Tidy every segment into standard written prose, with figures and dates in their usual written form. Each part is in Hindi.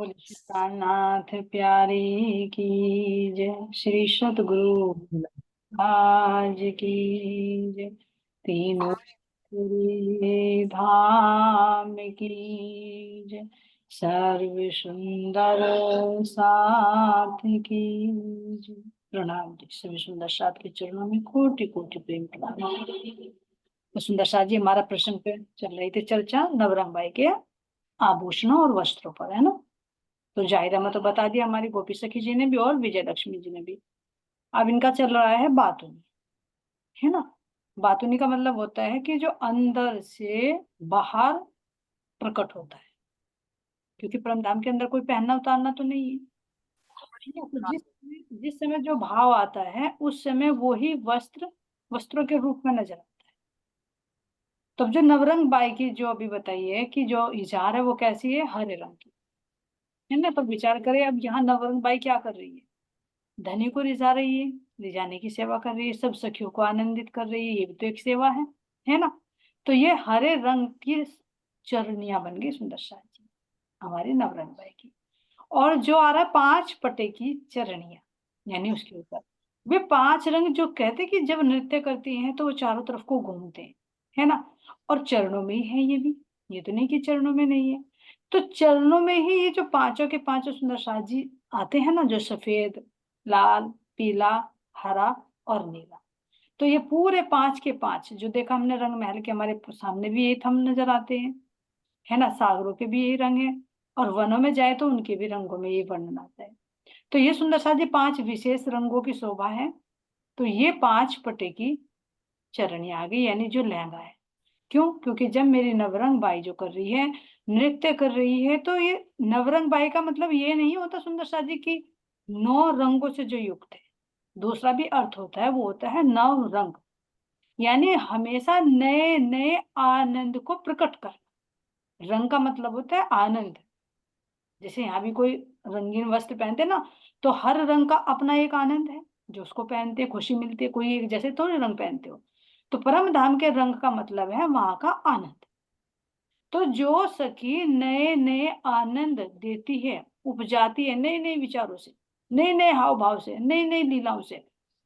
बोले श्री प्यारी की जय। श्री सतगुरु आज की जय। तीनों गुरु धाम की जय। सर्व सुंदर साथ की जय। प्रणाम जी। सर्व सुंदर साथ के चरणों में कोटि कोटि प्रेम प्रणाम। तो सुंदर साथ जी, हमारा प्रश्न पे चल रही थी चर्चा नवरंग बाई के आभूषणों और वस्त्रों पर, है ना। तो जाहिरा में तो बता दिया हमारी गोपी सखी जी ने भी और विजय लक्ष्मी जी ने भी। अब इनका चल रहा है बातुनी, है ना। बातुनी का मतलब होता है कि जो अंदर से बाहर प्रकट होता है, क्योंकि परमधाम के अंदर कोई पहनना उतारना तो नहीं है। तो जिस समय जो भाव आता है उस समय वो ही वस्त्रों के रूप में नजर आता है। तो जो नवरंग बाई की जो अभी बताइए कि जो इजार है वो कैसी है, हरे रंग की, है ना। तो विचार करें, अब यहाँ नवरंग बाई क्या कर रही है, धनी को रिझा रही है, रिझाने की सेवा कर रही है, सब सखियों को आनंदित कर रही है, ये भी तो एक सेवा है ना। तो ये हरे रंग की चरनियां बन गई सुंदर साज जी हमारी नवरंग बाई की। और जो आ रहा है 5 पटे की चरनियां, यानी उसके ऊपर वे 5 रंग जो कहते कि जब नृत्य करती हैं तो वो चारों तरफ को घूमते हैं, है ना। और चरणों में ही है ये भी, ये तो नहीं कि चरणों में नहीं है। तो चरणों में ही ये जो पांचों के पांचों सुंदर साज जी आते हैं ना, जो सफेद, लाल, पीला, हरा और नीला। तो ये पूरे 5 के 5 जो देखा हमने रंग महल के हमारे सामने भी यही थम नजर आते हैं, है ना। सागरों के भी यही रंग है, और वनों में जाए तो उनके भी रंगों में ये वर्णन आता है। तो ये सुंदर साज ये 5 विशेष रंगों की शोभा है। तो ये 5 पटे की चरणी आ गई, यानी जो लहंगा है। क्यों? क्योंकि जब मेरी नवरंग बाई जो कर रही है, नृत्य कर रही है, तो ये नवरंग बाई का मतलब ये नहीं होता सुंदर सा जी की 9 रंगों से जो युक्त है। दूसरा भी अर्थ होता है, वो होता है नव रंग, यानी हमेशा नए नए आनंद को प्रकट कर। रंग का मतलब होता है आनंद। जैसे यहाँ भी कोई रंगीन वस्त्र पहनते ना, तो हर रंग का अपना एक आनंद है, जो उसको पहनते खुशी मिलती है, कोई एक जैसे थोड़े रंग पहनते हो। तो परम धाम के रंग का मतलब है वहां का आनंद। तो जो सखी नए नए आनंद देती है, उपजाती है नए नए विचारों से, नए नए हाव भाव से, नई नई लीलाओं से,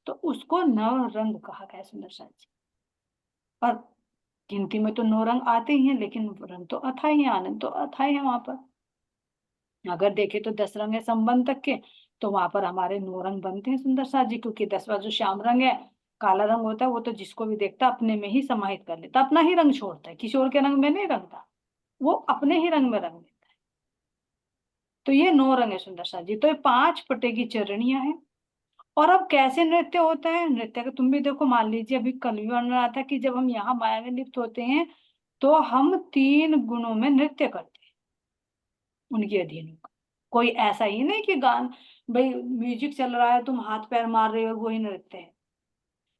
तो उसको नव रंग कहा गया सुंदर साज जी। और गिनती में तो 9 रंग आते ही हैं, लेकिन रंग तो अथाह ही है, आनंद तो अथाह है वहां पर। अगर देखे तो 10 रंग है संबंध तक के, तो वहां पर हमारे 9 रंग बनते हैं सुंदर साज जी, क्योंकि 10वां जो श्याम रंग है, काला रंग होता है, वो तो जिसको भी देखता अपने में ही समाहित कर लेता, अपना ही रंग छोड़ता है, किसी और के रंग में नहीं रंगता, वो अपने ही रंग में रंग लेता है। तो ये 9 रंग है सुंदर साज जी। तो ये 5 पटे की चरणियां हैं। और अब कैसे नृत्य होता है, नृत्य का तुम भी देखो, मान लीजिए अभी कल भी वर्णन रहा था कि जब हम यहाँ माया में लिप्त होते हैं, तो हम 3 गुणों में नृत्य करते हैं, उनके अधीन होकर। कोई ऐसा ही नहीं कि गान, भाई म्यूजिक चल रहा है तुम हाथ पैर मार रहे हो वही नृत्य है।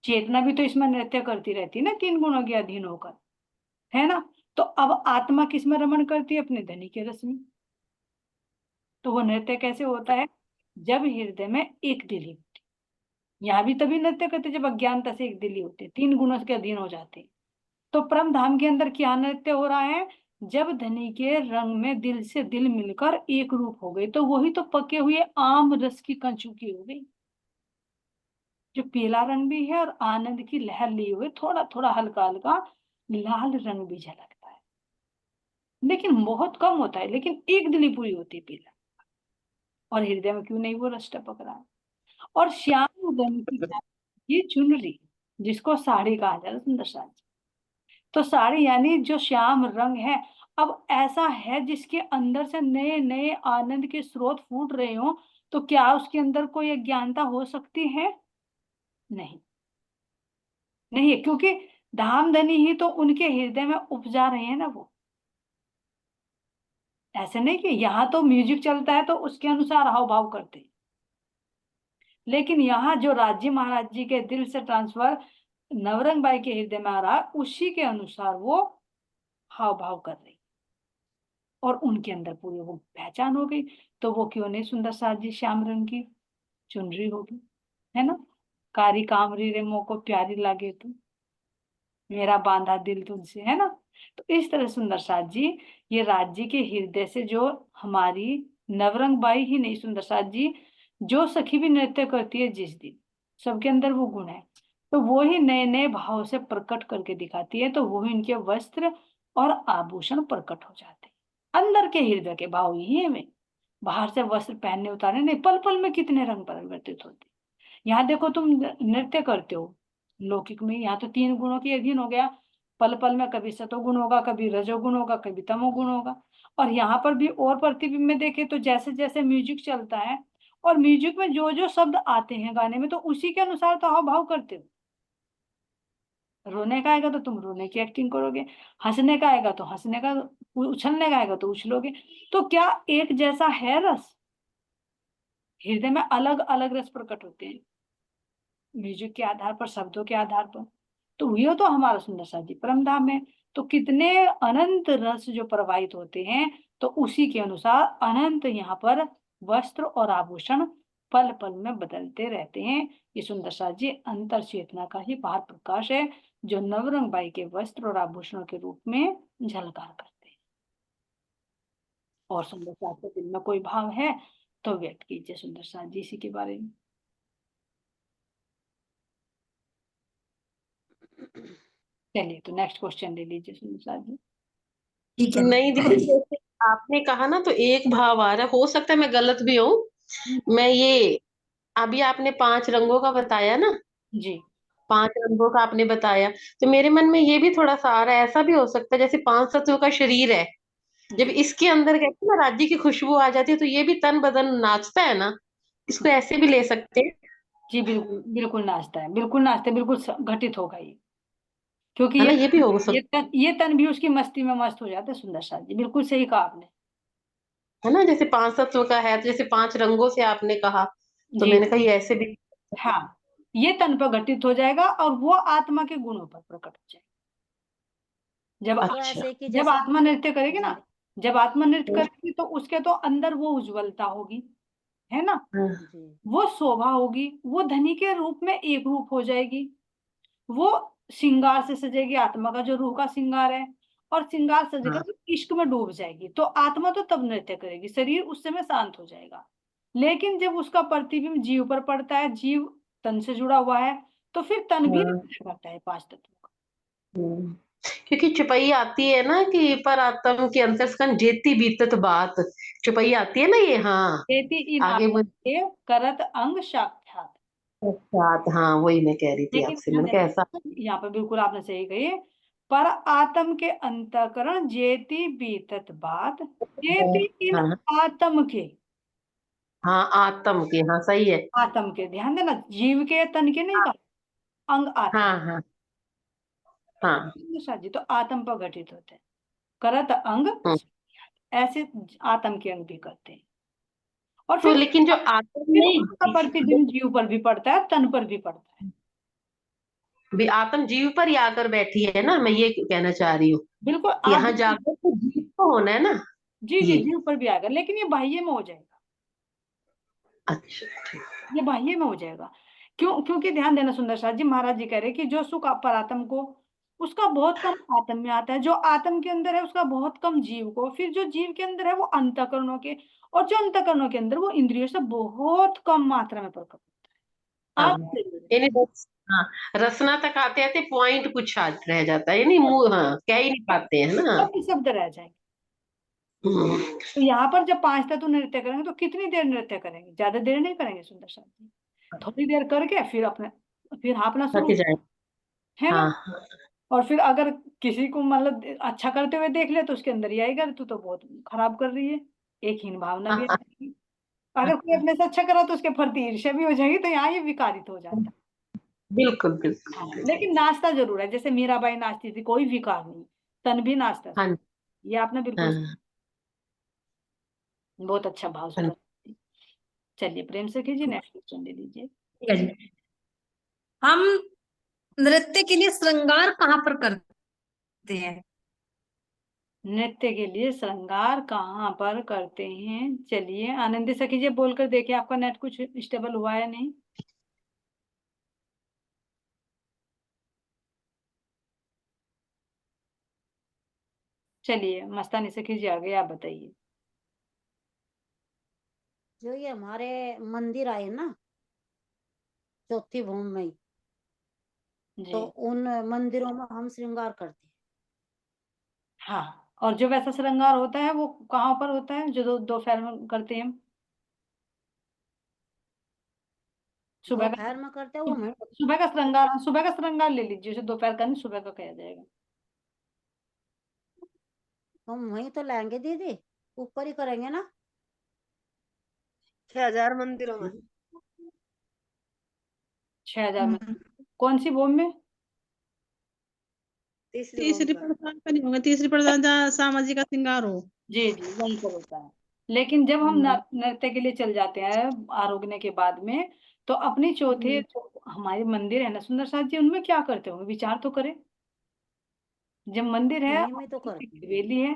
चेतना भी तो इसमें नृत्य करती रहती है ना, 3 गुणों के अधीन होकर, है ना। तो अब आत्मा किस में रमण करती है, अपने धनी के रस में। तो वो नृत्य कैसे होता है, जब हृदय में एक दिली होती है। यहाँ भी तभी नृत्य करते जब अज्ञानता से एक दिली होते, 3 गुणों के अधीन हो जाते हैं। तो परम धाम के अंदर क्या नृत्य हो रहा है, जब धनी के रंग में दिल से दिल मिलकर एक रूप हो गई, तो वही तो पके हुए आम रस की कंचुकी हो गई, जो पीला रंग भी है और आनंद की लहर लिए हुए थोड़ा थोड़ा हल्का हल्का लाल रंग भी झलकता है, लेकिन बहुत कम होता है, लेकिन एक दिली पूरी होती है पीला। और हृदय में क्यों नहीं वो रस टपक रहा है। और श्याम रंग की ये चुनरी, जिसको साड़ी कहा जाता है सुंदर साज। तो साड़ी यानी जो श्याम रंग है, अब ऐसा है जिसके अंदर से नए नए आनंद के स्रोत फूट रहे हो, तो क्या उसके अंदर कोई अज्ञानता हो सकती है? नहीं, नहीं है, क्योंकि धाम धनी ही तो उनके हृदय में उपजा रहे हैं ना वो। ऐसे नहीं कि यहाँ तो म्यूजिक चलता है तो उसके अनुसार हाव भाव करते हैं, लेकिन यहाँ जो राज्य महाराज जी के दिल से ट्रांसफर नवरंग बाई के हृदय में आ रहा है, उसी के अनुसार वो हाव भाव कर रही, और उनके अंदर पूरी वो पहचान हो गई। तो वो क्यों नहीं सुंदर साज जी श्याम रंग की चुनरी होगी, है ना। कारी कामरी रे मोको प्यारी लागे तू, मेरा बांधा दिल तुझसे, है ना। तो इस तरह सुंदर साज जी ये राज्य के हृदय से जो हमारी नवरंग बाई ही नहीं सुंदर साथ जी, जो सखी भी नृत्य करती है जिस दिन, सबके अंदर वो गुण है, तो वो ही नए नए भाव से प्रकट करके दिखाती है, तो वो ही उनके वस्त्र और आभूषण प्रकट हो जाते हैं। अंदर के हृदय के भाव ही है हमें, बाहर से वस्त्र पहनने उतारने नहीं। पल पल में कितने रंग परिवर्तित होते हैं। यहाँ देखो तुम नृत्य करते हो लौकिक में, यहाँ तो तीन गुणों की अधीन हो गया। पल पल में कभी सतोगुण होगा, कभी रजोगुण होगा, कभी तमोगुण होगा। और यहाँ पर भी और प्रतिबिंब में देखे तो जैसे जैसे म्यूजिक चलता है, और म्यूजिक में जो जो शब्द आते हैं गाने में, तो उसी के अनुसार तो हाव भाव करते हो। रोने का आएगा तो तुम रोने की एक्टिंग करोगे, हंसने का आएगा तो हंसने का, उछलने का आएगा तो उछलोगे। तो क्या एक जैसा है रस? हृदय में अलग अलग रस प्रकट होते हैं, म्यूजिक के आधार पर, शब्दों के आधार पर। तो ये तो हमारा सुंदर सा जी परम धाम है। तो कितने अनंत रस जो प्रवाहित होते हैं, तो उसी के अनुसार अनंत यहाँ पर वस्त्र और आभूषण पल पल में बदलते रहते हैं। ये सुंदर सा जी अंतर चेतना का ही बाहर प्रकाश है, जो नवरंग बाई के वस्त्र और आभूषणों के रूप में झलकार करते हैं। और सुंदर सा आपके दिल में कोई भाव है तो व्यक्त कीजिए सुंदर सा जी इसी के बारे में। चलिए तो नेक्स्ट क्वेश्चन ले लीजिए सुंदर सा जी। ठीक है। नहीं दीदी, जैसे आपने कहा ना, तो एक भाव आ रहा है, हो सकता है मैं गलत भी हूँ। मैं ये अभी आपने 5 रंगों का बताया ना, जी 5 रंगों का आपने बताया, तो मेरे मन में ये भी थोड़ा सा आ रहा है, ऐसा भी हो सकता है जैसे 5 तत्वों का शरीर है, जब जी इसके अंदर कहते हैं ना राज्य की खुशबू आ जाती है, तो ये भी तन बदन नाचता है ना, इसको ऐसे भी ले सकते हैं। जी बिल्कुल बिल्कुल नाचता है, बिल्कुल नाचता है, बिल्कुल घटित होगा ये। क्योंकि है ये ना, ये भी हो ये सकता तन ये तन भी उसकी मस्ती में मस्त हो जाता है सुंदर सा जी, बिल्कुल सही कहा आपने। है ना, जैसे 5 तत्व का है, तो जैसे 5 रंगों से आपने कहा, तो जी मैंने कहा ये ऐसे भी। हाँ, ये तन पर घटित हो जाएगा और वो आत्मा के गुणों पर प्रकट हो जाएगा। जब तो अच्छा। ऐसे कि जब जैसे आत्मा नृत्य करेगी जी ना, जब आत्मा नृत्य हम्म, करेगी तो उसके तो अंदर वो उज्ज्वलता होगी, है ना, हाँ, जी वो शोभा होगी, वो धनी के रूप में एक रूप हो जाएगी, वो श्रृंगार से सजेगी, आत्मा का जो रूह का श्रृंगार है, और श्रृंगार सजकर हाँ, वो इश्क में डूब जाएगी, तो आत्मा तो तब नृत्य करेगी, शरीर उस समय शांत हो जाएगा। लेकिन जब उसका प्रतिबिंब जीव पर पड़ता है, जीव तन से जुड़ा हुआ है, तो फिर तन भी हाँ, नृत्य करता है 5 तत्वों का। हम्म। क्योंकि चुपई आती है ना कि पर आत्म के अंतस्कन जेती बीतत बात, चुपई आती है ना ये, हाँ। देती इन आगे वो आत्मा के करत अंग साक्षात। साथ, हाँ वही मैं कह रही थी लेकिन आपसे, ध्यान मैंने कहा देना, ऐसा। यहाँ पर बिल्कुल आपने सही कही, पर आत्म के अंतकरण जेती बीतत बात, जेती इन हाँ, आत्म के, हाँ आत्म के, हाँ सही है। आत्म के, ध्यान देना, जीव के तन के नहीं कहा, अंग आत्म। हाँ, हाँ, हाँ। निशा जी तो आत्म पर घटित होते हैं, करत अंग, हम्म। ऐसे आत्म के अंग भी करते हैं। और तो फिर लेकिन जो आत्म फिर नहीं, उसका प्रतिबिंब जीव पर भी पड़ता है, तन पर भी पड़ता है। भी आत्म जीव पर ही आकर बैठी है ना, मैं ये कहना चाह रही हूँ। बिल्कुल आप, यहाँ जाकर तो जीव को होना है ना। जी जी ये जीव पर भी आएगा, लेकिन ये बाह्य में हो जाएगा, अच्छा, ठीक। ये बाह्य में हो जाएगा। क्यों? क्योंकि ध्यान देना सुंदर साथ जी, महाराज जी कह रहे हैं कि जो सुख पर आत्म को, उसका बहुत कम आत्म में आता है, जो आत्म के अंदर है उसका बहुत कम जीव को, फिर जो जीव के अंदर है वो अंतकरणों के, और जो अंतकरणों के अंदर वो इंद्रियों से बहुत कम मात्रा में प्रकट होता है। हाँ, आप जरूर है। यानी बस, हाँ, रसना तक आते आते पॉइंट कुछ रह जाता है, यानी मुंह, हाँ कह ही नहीं पाते हैं ना। शब्द शब्द रह जाएंगे। हम्म, तो यहाँ पर जब 5 तत्व नृत्य करेंगे तो कितनी देर नृत्य करेंगे? ज्यादा देर नहीं करेंगे सुंदर साथ जी, थोड़ी देर करके फिर अपने, फिर हाँपना थक शुरू, जाए। है ना। हाँ, और फिर अगर किसी को मतलब अच्छा करते हुए देख ले तो उसके अंदर ही आएगा तू तो बहुत खराब कर रही है, एक हीन भावना भी हाँ, आएगी। अगर कोई अपने से अच्छा करा तो उसके प्रति ईर्ष्या भी हो जाएगी, तो यहाँ ये विकारित हो जाता बिल्कुल बिल्कुल है। हाँ बिल्कुल। लेकिन नाचता जरूर है, जैसे मीराबाई नाचती थी, कोई विकार नहीं, तन भी नाचता था। हाँ, ये आपने बिल्कुल हाँ, बहुत अच्छा भाव हाँ, सुंदर। चलिए प्रेम से कीजिए, नेक्स्ट क्वेश्चन ले लीजिए। ठीक है जी। हम नृत्य के लिए श्रृंगार कहाँ पर करते हैं? नृत्य के लिए श्रृंगार कहाँ पर करते हैं? चलिए आनंदी सखी जी बोलकर देखिए, आपका नेट कुछ स्टेबल हुआ है नहीं। चलिए मस्तानी सखी जी आ गए, आप बताइए। जो ये हमारे मंदिर आए ना चौथी भूमि में, तो जी उन मंदिरों में हम श्रृंगार करते हैं। हाँ, और जो वैसा श्रृंगार होता है वो कहाँ पर होता है, जो दोपहर में करते हैं हम? सुबह का, दोपहर में करते हैं वो मैं सुबह का श्रृंगार, हाँ, सुबह का श्रृंगार ले लीजिए, जो दोपहर का नहीं, सुबह का कहा जाएगा। हम वहीं तो लाएंगे दीदी, ऊपर ही करेंगे ना। 6000 मंदिरों में। 6000 में? कौन सी भूमि में? तीसरी भूमि तीसरी पर। प्रधान का नहीं होगा, तीसरी प्रधान जहाँ सामाजिक का श्रृंगार हो। जी जी, वहीं पर होता है। लेकिन जब हम हम्म, नृत्य के लिए चल जाते हैं आरोगने के बाद में, तो अपनी चौथे जो हमारे मंदिर है ना सुंदर साथ जी, उनमें क्या करते होंगे, विचार तो करें। जब मंदिर है उन्हीं और में तो करेंगे हवेली है।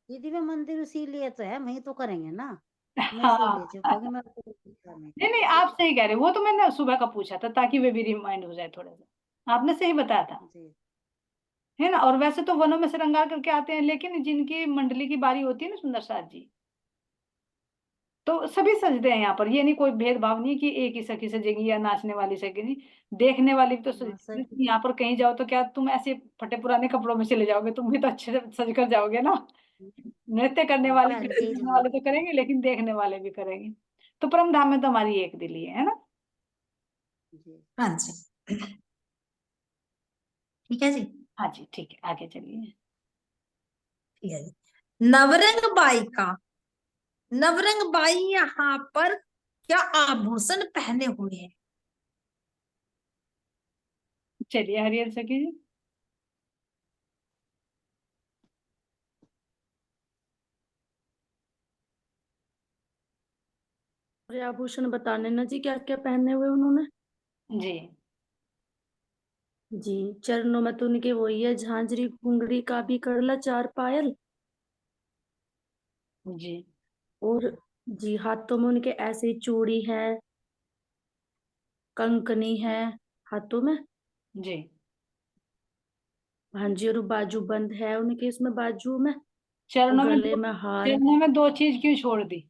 दीदी, में मंदिर इसीलिए तो है, वहीं तो करेंगे ना। मैं इसीलिए चुप हाँ हो गई, मैं आपको पूछा नहीं। नहीं नहीं, आप सही कह रहे हो, वो तो मैंने सुबह का पूछा था ताकि वे भी रिमाइंड हो जाए थोड़ा सा। आपने सही बताया था, जी है ना। और वैसे तो वनों में श्रृंगार करके आते हैं, लेकिन जिनकी मंडली की बारी होती है ना सुंदर साथ जी, तो सभी सजते हैं यहाँ पर। ये नहीं, कोई भेदभाव नहीं कि एक ही सखी सजेगी या नाचने वाली सजेगी, देखने वाली भी तो हाँ सजेगी। सर। यहाँ पर कहीं जाओ तो क्या तुम ऐसे फटे पुराने कपड़ों में चले जाओगे, तुम भी तो अच्छे से सज कर जाओगे ना। नृत्य करने हाँ वाले भी, पहन के ही करने वाले जाएंगे। तो करेंगे, लेकिन देखने वाले भी करेंगे। तो परम धाम में तो हमारी एक दिली है ना। जी हाँ जी, ठीक है जी। हाँ जी, ठीक है, आगे चलिए। ठीक है जी। नवरंग बाई का, नवरंग बाई यहाँ पर क्या आभूषण पहने हुए हैं? चलिए हरिहर सखी जी। और आभूषण बताने ना जी, क्या क्या पहने हुए उन्होंने। जी जी, चरणों में तो उनके वही है, झांझरी घुंघरी का भी करला 4 पायल। जी और जी, हाथों में उनके ऐसे ही चूड़ी है, कंकनी है हाथों में। जी। हाँ जी, और बाजू बंद है उनके इसमें बाजू में, और चरणों में गले में हार है। चरणों में दो चीज क्यों छोड़ दी?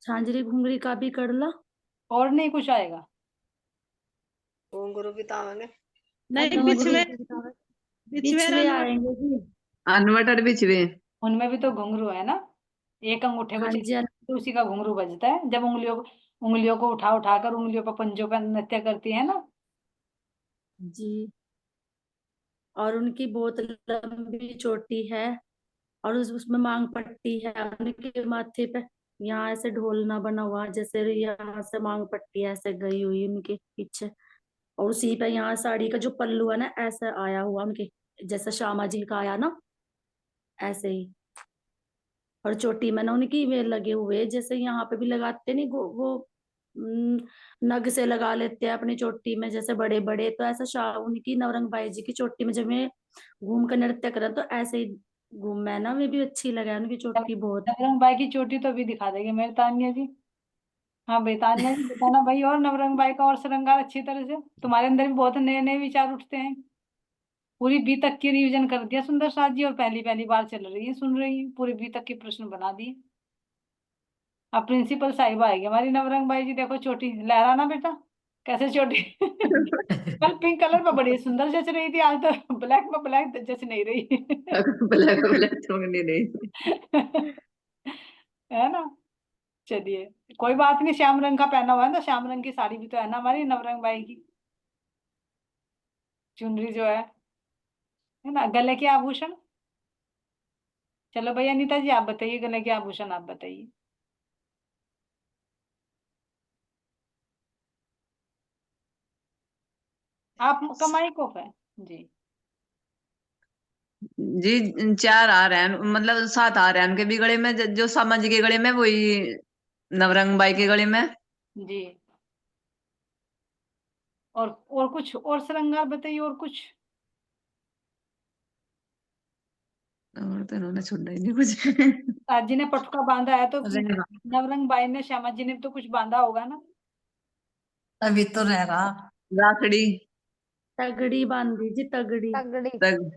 झांझरी घुंघरी का भी करला। और नहीं कुछ आएगा? घुंघरू भी तावेंगे। नहीं, घुंघरू बिछवे, बिछवे बिछवे अनवट, आएंगे जी। अनवटर बिछवे। उनमें भी तो घुंघरू है ना। एक अंगूठे को हाँ जी, चाहिए तो उसी का घुंघरू बजता है, जब उंगलियों को उठा उठा कर उंगलियों पर पंजों पर नृत्य करती है ना। जी। और उनकी बहुत लंबी चोटी है, और उसमें मांग पट्टी है उनके माथे पे। यहाँ ऐसे ढोलना बना हुआ है, जैसे यहाँ से मांग पट्टी ऐसे गई हुई उनके पीछे। और उसी पे यहाँ साड़ी का जो पल्लू है ना, ऐसे आया हुआ उनके, जैसे श्यामा जी का आया ना, ऐसे ही। और चोटी में ना उनकी वे लगे हुए, जैसे यहाँ पे भी लगाते नहीं, वो नग से लगा लेते हैं अपनी चोटी में, जैसे बड़े बड़े। तो ऐसा शाह उनकी नवरंग बाई जी की चोटी में जब मैं घूम कर नृत्य करा, तो ऐसे ही घूम मैं ना, वे भी अच्छी लगा उनकी चोटी बहुत। नवरंग बाई की चोटी तो अभी दिखा देंगे मेरे तान्या जी। हाँ भाई तान्या जी बताना भाई, और नवरंग बाई का और श्रृंगार अच्छी तरह से। तुम्हारे अंदर भी बहुत नए नए विचार उठते हैं। पूरी बी तक की रिवीजन कर दिया सुंदर साथ जी, और पहली पहली बार चल रही है, सुन रही है, पूरी बी तक के प्रश्न बना दिए। अब प्रिंसिपल साहिबा आएगी हमारी नवरंग बाई जी, देखो चोटी लहराना बेटा, कैसे चोटी। कल पिंक कलर में बड़ी सुंदर जच रही थी, आज तो ब्लैक में ब्लैक जच नहीं रही। ब्लैक ब्लैक छोड़ने नहीं। है ना। चलिए, कोई बात नहीं, श्याम रंग का पहना हुआ है ना, श्याम रंग की साड़ी भी तो है ना हमारी नवरंग बाई की, चुनरी जो है ना। गले के आभूषण, चलो भैया अनीता जी आप बताइए, गले के आभूषण आप बताइए। आप कमाई को है। जी जी 4 आ रहे हैं, मतलब 7 आ रहे हैं उनके भी गले में, जो समझ के गले में वही नवरंग बाई के गले में। जी। और कुछ और श्रृंगार बताइए, और कुछ। और तो इन्होंने छोड़ा ही नहीं कुछ। आज जी ने पटुका बांधा है, तो रहेगा, नवरंग बाई ने, श्यामा जी ने भी तो कुछ बांधा होगा ना। अभी तो रहेगा। राखड़ी, तगड़ी बांधी जी, तगड़ी। तगड़ी। तग,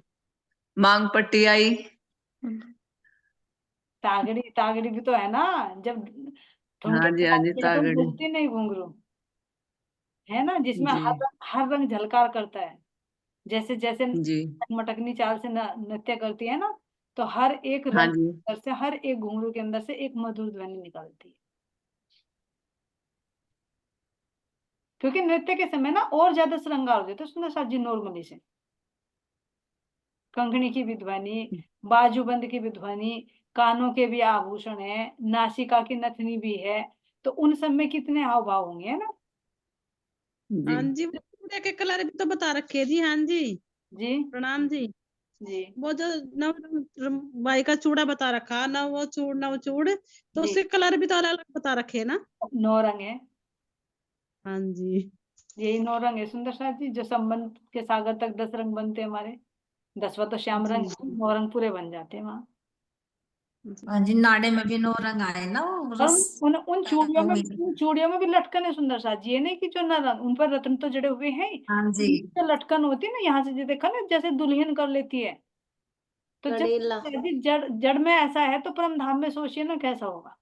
मांग पट्टी आई। तागड़ी, तागड़ी भी तो है ना, जब ठुमके हाँ जी लगाते हैं तो तागड़ी। डूबती नहीं घुंघरू, है ना, जिसमें जी हर रंग झलकार करता है। जैसे जैसे जी। मटकनी चाल से नृत्य करती है ना, तो हर एक हाँ रंग जी के अंदर से, हर एक घुंघरू के अंदर से एक मधुर ध्वनि निकलती है। क्योंकि नृत्य के समय ना और ज्यादा श्रृंगार हो जाता है सुंदर साथ जी नॉर्मली से। कंगनी की भी ध्वनि, बाजूबंद की भी ध्वनि, कानों के भी आभूषण है, नासिका की नथनी भी है, तो उन सब में कितने हाव भाव होंगे, है ना। जी हाँ जी, वो चूड़े के कलर भी तो बता रखे हैं जी। हाँ जी, जी प्रणाम जी। जी वो जो नव बाई का चूड़ा बता रखा, नव चूड़, तो जी। उसके कलर भी तो अलग अलग बता रखे है ना। 9 रंग है, हाँ जी। यही 9 रंग है सुंदर साथ जी, जो संबंध के सागर तक 10 रंग बनते हैं हमारे। 10वां तो श्याम जी रंग है, 9 रंग पूरे बन जाते हैं वहाँ। जी। हाँ जी, नाड़े में भी 9 रंग आए ना, वो और रस उन चूड़ियों में भी लटकन है सुंदर साथ जी, ये नहीं कि जो न रंग, उन पर रत्न तो जड़े हुए हैं ही। हाँ जी। जो लटकन होती है ना, यहाँ से जो देखा ना, जैसे दुल्हन कर लेती है, तो जब कड़ेला। यदि जड़ जड़ में ऐसा है तो परम धाम में सोचिए ना कैसा होगा।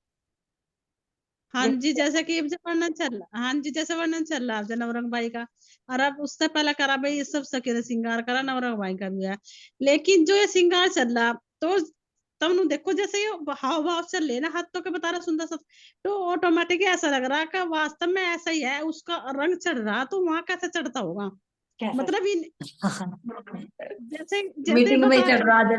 हाँ जी, जैसे जैसे कि अब जो वर्णन चल रहा, हाँ जी, जैसे वर्णन चल रहा है नवरंग भाई का, और अब उससे पहले करा भाई ये सब सके ने श्रृंगार करा, नवरंग भाई का भी है। लेकिन जो ये श्रृंगार चल रहा, तो तब नु देखो जैसे ये हाव भाव चल रहे ना, हाथों के बता रहा सुंदर सा, तो ऑटोमेटिक ऐसा लग रहा कि वास्तव में ऐसा ही है, उसका रंग चढ़ रहा, तो वहां कैसे चढ़ता होगा। कैसा। मतलब जैसे जैसे मीटिंग में ही बता चल रहे, रहा है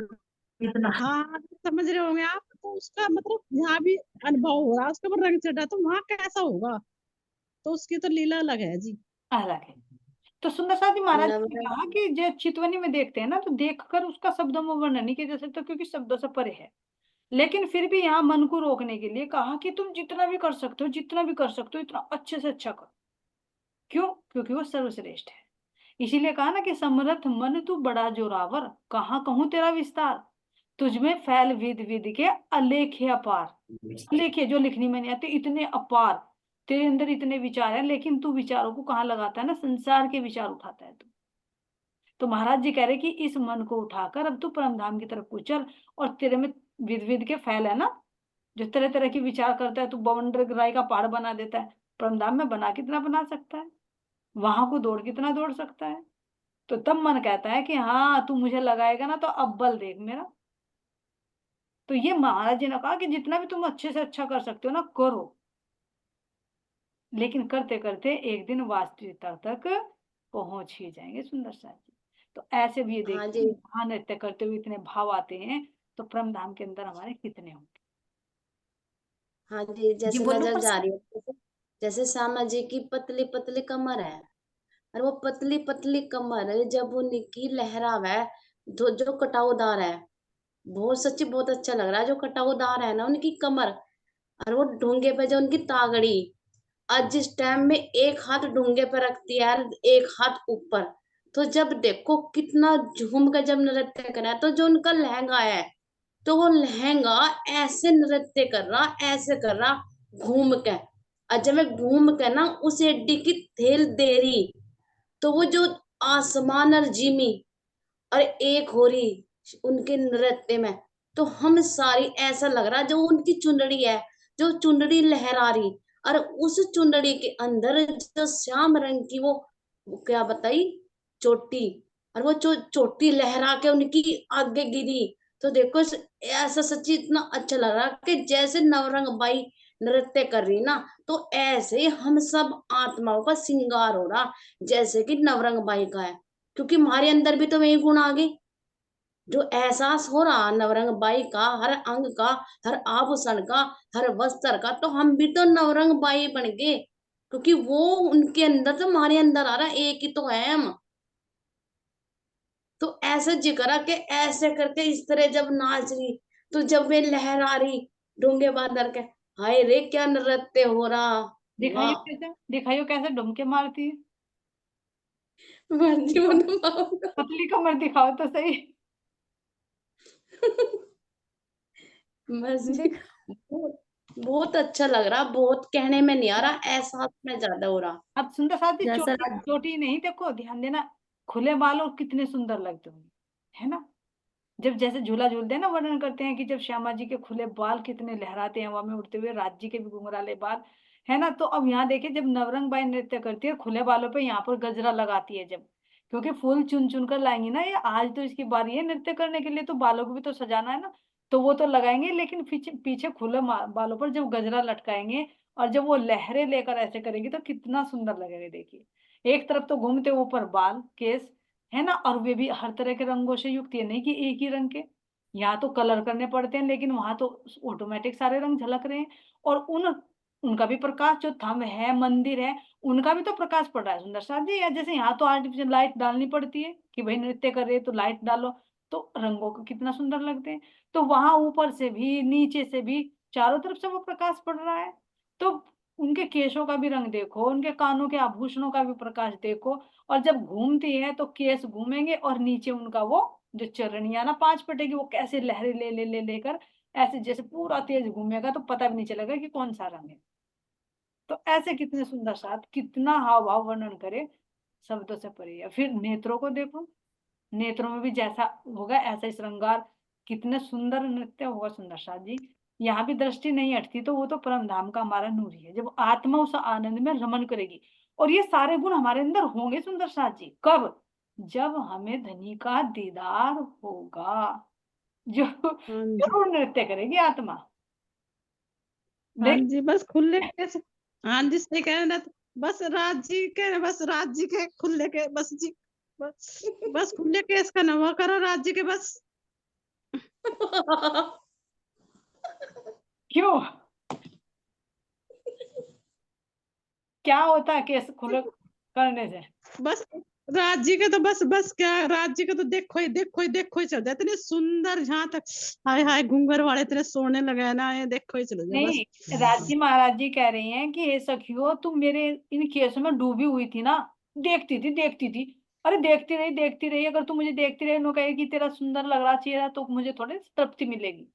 इतना। हाँ समझ रहे होंगे आप, तो उसका मतलब यहाँ भी अनुभव हो रहा है, उसके ऊपर रंग चढ़ रहा, तो वहां कैसा होगा, तो उसकी तो लीला अलग है जी। अलग है। तो सुंदर साथ जी महाराज ने नवरंग। कहा कि जो चितवनी में देखते हैं ना, तो देखकर उसका शब्दों में वर्णन नहीं किया जा सकता, क्योंकि शब्दों से परे है। लेकिन फिर भी यहाँ मन को रोकने के लिए कहा कि तुम जितना भी कर सकते हो, जितना भी कर सकते हो, इतना अच्छे से अच्छा करो। क्यों? क्योंकि वो सर्वश्रेष्ठ है। इसीलिए कहा ना कि समर्थ मन तू बड़ा जोरावर, कहाँ कहूँ तेरा विस्तार, तुझमें फैल विद विद के अलेखे अपार। अलेखे जो लिखने में नहीं आते, इतने अपार, तेरे अंदर इतने विचार हैं, लेकिन तू विचारों को कहाँ लगाता है ना, संसार के विचार उठाता है तू। तो महाराज जी कह रहे कि इस मन को उठाकर अब तू परम धाम की तरफ को चल, और तेरे में विद विद के फैल है ना, जो तरह तरह की विचार करता है, तू बवंडर राय का पहाड़ बना देता है, परम धाम में बना कितना बना सकता है, वहां को दौड़ कितना दौड़ सकता है। तो तब मन कहता है कि हाँ तू मुझे लगाएगा ना, तो अब बल देख मेरा। तो ये महाराज जी ने कहा कि जितना भी तुम अच्छे से अच्छा कर सकते हो ना, करो, लेकिन करते करते एक दिन वास्तविकता तक पहुंच ही जाएंगे सुंदर साथ जी। तो ऐसे भी ये हाँ देखिए, जी। वहां नृत्य करते हुए इतने भाव आते हैं, तो परम धाम के अंदर हमारे कितने होंगे। हाँ जी, जी जैसे बोलो नजर पर। जा रही है, जैसे श्यामा जी की पतली पतली कमर है, और वो पतली पतली कमर जब उनकी लहरावे, जो जो कटाऊदार है, बहुत सच्ची बहुत अच्छा लग रहा है, जो कटाऊदार है ना उनकी कमर, और वो ढूंगे पे जो उनकी तागड़ी, आज जिस टाइम में एक हाथ ढूंगे पे रखती है और एक हाथ ऊपर, तो जब देखो कितना झूम कर जब नृत्य करा है, तो जो उनका लहंगा है, तो वो लहंगा ऐसे नृत्य कर रहा, ऐसे कर रहा, घूम के, और जब मैं घूम के ना उस एडी की थेल दे रही, तो वो जो आसमान और जिमी और एक हो रही उनके नृत्य में, तो हम सारी ऐसा लग रहा जो उनकी चुंदड़ी है, जो चुंदड़ी लहरा रही, और उस चुंदड़ी के अंदर जो श्याम रंग की वो क्या बताई, चोटी, और वो चोटी लहरा के उनकी आगे गिरी, तो देखो ऐसा सच्ची इतना अच्छा लग रहा कि जैसे नवरंग बाई नृत्य कर रही ना, तो ऐसे हम सब आत्माओं का श्रृंगार हो रहा, जैसे कि नवरंग बाई का है, क्योंकि हमारे अंदर भी तो वही गुण आ गए, जो एहसास हो रहा नवरंग बाई का, हर अंग का, हर आभूषण का, हर वस्त्र का, तो हम भी तो नवरंग बाई बन गए, क्योंकि वो उनके अंदर तो हमारे अंदर आ रहा, एक ही तो है हम। तो ऐसे जिकरा के ऐसे करके इस तरह जब नाच रही, तो जब वे लहरा रही डोंगे बांधर के, हाय रे क्या नृत्य हो रहा। दिखाइए वाह। कैसे, दिखाइयो कैसे डुमके मारती है। मंजी कम- मन पतली कमर दिखाओ तो सही। बस जी, बहुत बहुत अच्छा लग रहा, बहुत कहने में नहीं आ रहा, एहसास में ज्यादा हो रहा। अब सुंदर साथ जी, जैसा चोटी चोटी नहीं, देखो ध्यान देना, खुले बाल और कितने सुंदर लगते होंगे, है ना। जब जैसे झूला झूलते हैं ना, वर्णन करते हैं कि जब श्यामा जी के खुले बाल कितने लहराते हैं हवा में उड़ते हुए, राज जी के भी घुंघराले बाल, है ना। तो अब यहाँ देखिए, जब नवरंग बाई नृत्य करती है खुले बालों पे, यहाँ पर गजरा लगाती है जब, क्योंकि फूल चुन चुन कर लाएंगी ना ये, आज तो इसकी बारी है नृत्य करने के लिए, तो बालों को भी तो सजाना है ना, तो वो तो लगाएंगे, लेकिन पीछे पीछे खुले बालों पर जब गजरा लटकाएंगे और जब वो लहरें लेकर ऐसे करेंगी तो कितना सुंदर लगेगा। देखिए, एक तरफ तो घूमते ऊपर बाल केस, है ना, और वे भी हर तरह के रंगों से युक्त, ये नहीं कि एक ही रंग के, यहाँ तो कलर करने पड़ते हैं, लेकिन वहां तो ऑटोमेटिक सारे रंग झलक रहे हैं। और उनका भी प्रकाश, जो थंब है, मंदिर है, उनका भी तो प्रकाश पड़ रहा है सुंदर साथ जी। या जैसे यहाँ तो आर्टिफिशियल लाइट डालनी पड़ती है कि भाई नृत्य कर रहे हैं तो लाइट डालो, तो रंगों को कितना सुंदर लगते हैं। तो वहां ऊपर से भी नीचे से भी चारों तरफ से वो प्रकाश पड़ रहा है। तो उनके केशों का भी रंग देखो, उनके कानों के आभूषणों का भी प्रकाश देखो, और जब घूमती है तो केस घूमेंगे और नीचे उनका वो जो चरणियां ना 5 पटेगी, वो कैसे लहरें ले ले ले लेकर ऐसे जैसे पूरा तेज घूमेगा, तो पता भी नहीं चलेगा कि कौन सा रंग है। तो ऐसे कितने सुंदर साथ, कितना हाव भाव वर्णन करे, शब्दों से परे है। फिर नेत्रों को देखो, नेत्रों में भी जैसा होगा ऐसा ही श्रृंगार, कितने सुंदर नृत्य होगा सुंदर साथ जी। यहाँ भी दृष्टि नहीं हटती, तो वो तो परम धाम का हमारा नूर ही है, जब आत्मा उस आनंद में रमन करेगी। और ये सारे गुण हमारे अंदर होंगे सुंदर साथ जी, कब? जब हमें धनी का दीदार होगा, जो हाँ जी। जरूर नृत्य करेगी आत्मा। हाँ जी, बस खुले केस। हाँ जी, सही कह रहे हैं ना, बस राज जी के खुले के, बस जी, बस खुले केस का नवा करो राज जी के, बस। क्यों, क्या होता है केस खुले करने से? बस राज जी के तो बस क्या, राज जी के तो देखो ही चल जाए, इतने सुंदर, जहाँ तक हाय हाय घूंगर वाले इतने सोने लगे हैं ना, ये देखो ही चलो जाए बस। नहीं, राजी महाराज जी कह रही हैं कि हे सखियो, तुम मेरे इन केसों में डूबी हुई थी ना, देखती थी। अरे देखती रही, अगर तू मुझे देखती रही, नो कहे कि तेरा सुंदर लग रहा चेहरा, तो मुझे थोड़ी तृप्ति मिलेगी।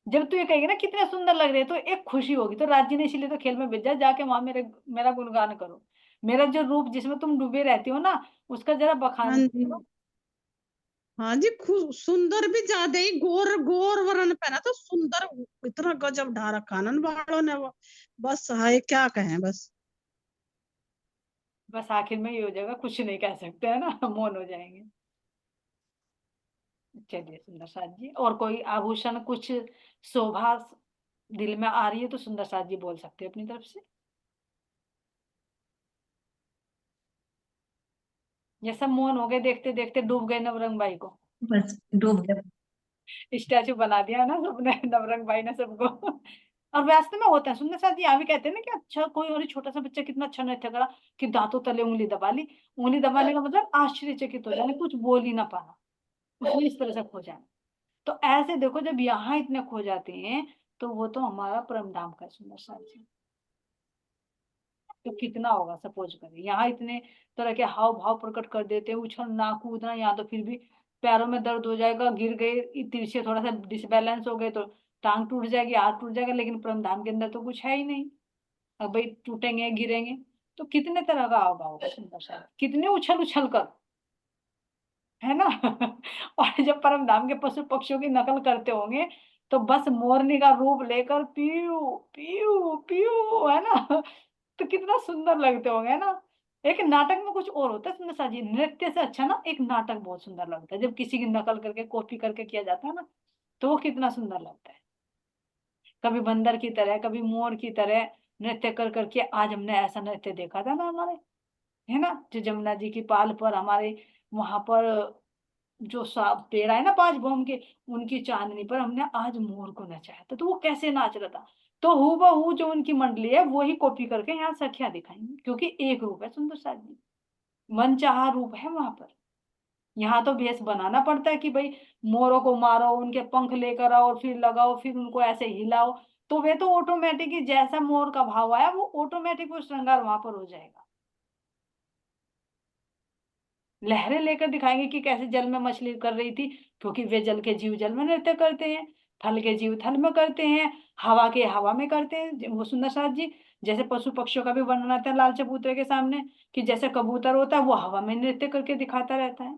जब तू ये कहेगी ना कितने सुंदर लग रहे हैं, तो एक खुशी होगी। तो राजी ने इसीलिए तो खेल में भेजा, जाके वहां मेरा गुणगान करो, मेरा जो रूप जिसमें तुम डूबे रहती हो ना, उसका जरा हाँ बखान जी। करो। हाँ जी, सुंदर भी ज्यादा ही, गोर गोर वरण पहना तो सुंदर, इतना गजब ढा रखा ना बालों ने वो, बस हाय क्या कहें बस। बस आखिर में ये हो जाएगा, कुछ नहीं कह सकते, है ना, मौन हो जाएंगे। चलिए सुंदर साथ जी, और कोई आभूषण कुछ शोभा दिल में आ रही है तो सुंदर साथ जी बोल सकते हैं अपनी तरफ से। ये सब मौन हो गए, देखते देखते डूब गए नवरंग भाई को, बस डूब गए। स्टैचू बना दिया ना सबने, नवरंग भाई ने सबको। और वास्तव में होता है सुंदर साथ जी, यहाँ भी कहते हैं ना कि अच्छा कोई और छोटा सा बच्चा कितना अच्छा नृत्य करा, कि दांतों तले उंगली दबा ली। उंगली दबाने का मतलब आश्चर्यचकित हो जाना, कुछ बोल ही ना पाना, उसने इस तरह से खो जाना। तो ऐसे देखो, जब यहाँ इतने खो जाते हैं, तो वो तो हमारा परम धाम का है सुंदर साथ जी। तो कितना होगा, सपोज करें यहाँ इतने तरह के हाव भाव प्रकट कर देते हैं, उछलना कूदना, यहाँ तो फिर भी पैरों में दर्द हो जाएगा, गिर गए तिरछे, थोड़ा सा डिसबैलेंस हो गए तो टांग टूट जाएगी, हाथ टूट जाएगा, लेकिन परम धाम के अंदर तो कुछ है ही नहीं। अब भाई टूटेंगे गिरेंगे, तो कितने तरह का हाव भाव होगा सुंदर सा, कितने उछल उछल कर, है ना। और जब परम धाम के पशु पक्षियों की नकल करते होंगे, तो बस मोरनी का रूप लेकर पीयू पीयू पीयू, है ना। तो कितना सुंदर लगते होंगे, है ना। एक नाटक में कुछ और होता है सुंदर सा जी, नृत्य से अच्छा ना एक नाटक बहुत सुंदर लगता है, जब किसी की नकल करके कॉपी करके किया जाता है ना, तो वो कितना सुंदर लगता है। कभी बंदर की तरह, कभी मोर की तरह नृत्य कर करके, आज हमने ऐसा नृत्य देखा था ना हमारे, है ना, जो जमुना जी की पाल पर हमारे वहां पर जो पेड़ है ना 5 भौम के, उनकी चांदनी पर हमने आज मोर को नचाया था, तो वो कैसे नाच रहा था। तो हूबहू जो उनकी मंडली है वो ही कॉपी करके यहाँ सखिया दिखाएंगे, क्योंकि एक रूप है सुंदर साथ जी, मनचाहा रूप है वहां पर। यहाँ तो भेष बनाना पड़ता है कि भाई मोरों को मारो, उनके पंख लेकर आओ, फिर लगाओ, फिर उनको ऐसे हिलाओ, तो वे तो ऑटोमेटिक ही जैसा मोर का भाव आया, वो ऑटोमेटिक वो श्रृंगार वहां पर हो जाएगा। लहरें लेकर दिखाएंगे कि कैसे जल में मछली कर रही थी, क्योंकि वे जल के जीव जल में नृत्य करते हैं, थल के जीव थल में करते हैं, हवा के हवा में करते हैं वो सुंदर साथ जी। जैसे पशु पक्षियों का भी वर्णन आता है लाल चबूतरे के सामने, कि जैसे कबूतर होता है वो हवा में नृत्य करके दिखाता रहता है,